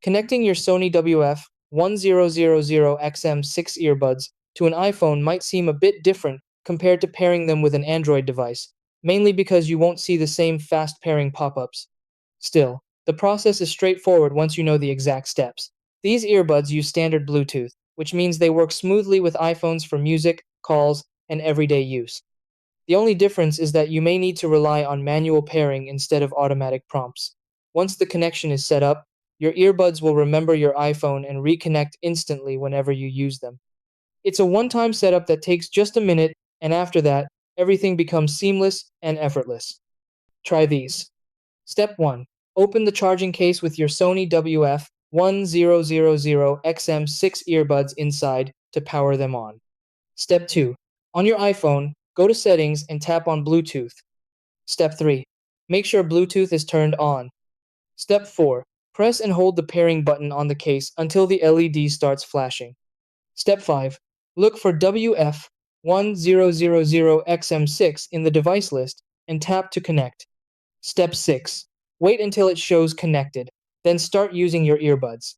Connecting your Sony WF-1000XM6 earbuds to an iPhone might seem a bit different compared to pairing them with an Android device, mainly because you won't see the same fast pairing pop-ups. Still, the process is straightforward once you know the exact steps. These earbuds use standard Bluetooth, which means they work smoothly with iPhones for music, calls, and everyday use. The only difference is that you may need to rely on manual pairing instead of automatic prompts. Once the connection is set up, your earbuds will remember your iPhone and reconnect instantly whenever you use them. It's a one-time setup that takes just a minute, and after that, everything becomes seamless and effortless. Try these. Step 1. Open the charging case with your Sony WF-1000XM6 earbuds inside to power them on. Step 2. On your iPhone, go to Settings and tap on Bluetooth. Step 3. Make sure Bluetooth is turned on. Step 4. Press and hold the pairing button on the case until the LED starts flashing. Step 5. Look for WF-1000XM6 in the device list and tap to connect. Step 6. Wait until it shows connected, then start using your earbuds.